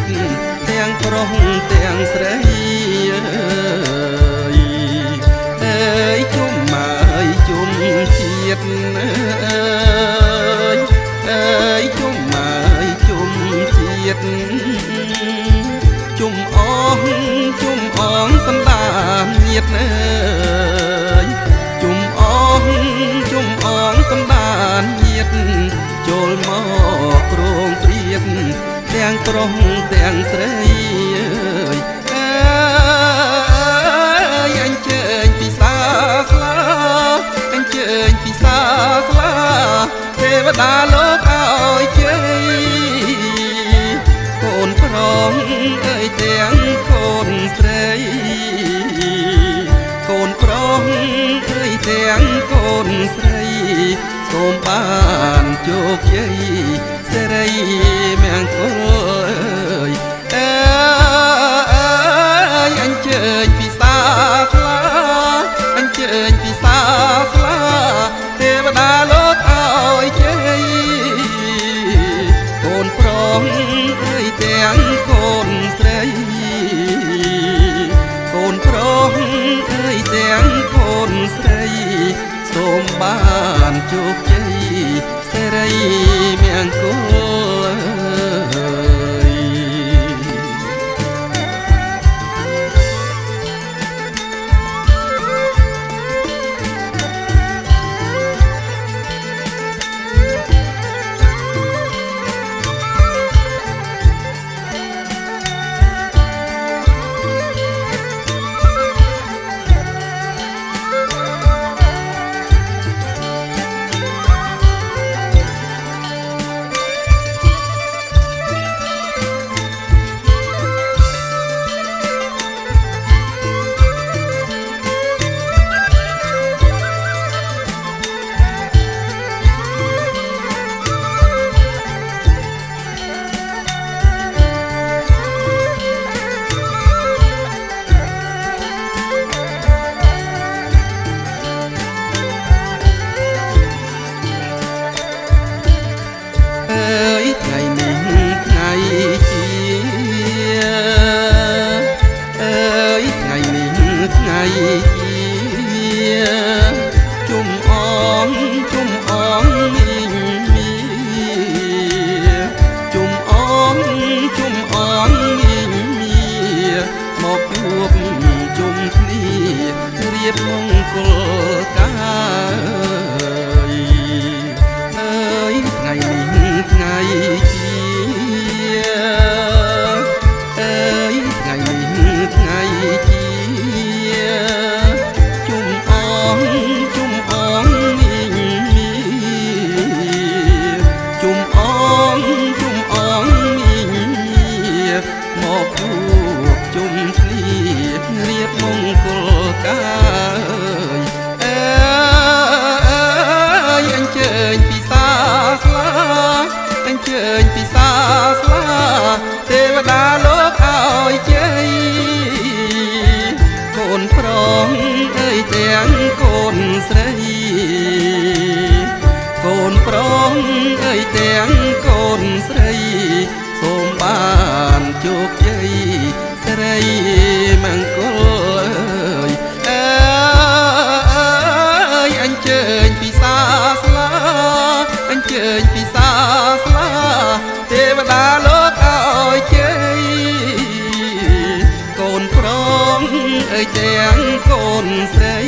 ជាតិទាំងប្រុសទាំងស្រីអើយជុំមកជុំជាតិអើយជុំមកជុំជាតិជុំអងសន្តានញាតអើយជុំអងសន្តានញាតចូលមកក្រងព្រៀបទាំងប្រុសទាំងស្រីអើយអញ្ជើញពិសាស្លាអញ្ជើញពិសាស្លាទេវតាលោកឲ្យជ័យកូនប្រុសអើយទាំងកូនស្រីកូនប្រុសអើយទាំងកូនស្រីសូមបានជោគជ័យសេរីមង្គលអើយអញ្ជើញពិសាស្លាអញ្ជើញពិសាស្លាទេវតាលោកឲ្យជ័យកូនប្រុសអើយទាំងកូនស្រីកូនប្រុសអើយទាំងកូនស្រីសូមបានជោគជ័យសេរីមង្គលថ្ងៃនេះថ្ងៃជាអើយថ្ងៃនេះថ្ងៃជាជុំអងមីងមីជុំអងមីងមីមកជួបជុំគ្នារៀបមង្គលការអើយថ្ងៃនេះថ្ងៃជាអើយថ្ងៃនេះថ្ងៃជាជុំអងមីងមីជុំអងមីងមីមកជួបជុំគ្នារៀបមង្គលការអើយអញ្ជើញពិសាស្លាអញ្ជើញពិសាស្លាទេវតាលោកឲ្យជ័យកូនប្រុសអើយទាំងកូនស្រីកូនប្រុសអើយទាំងកូនស្រីសូមបានជោគជ័យសេរីមង្គលអើយអញ្ជើញពិសាស្លាអញ្ជើញពិសាស្លាទេវតាលោកឲ្យជ័យកូនប្រុសអើយទាំងកូនស្រី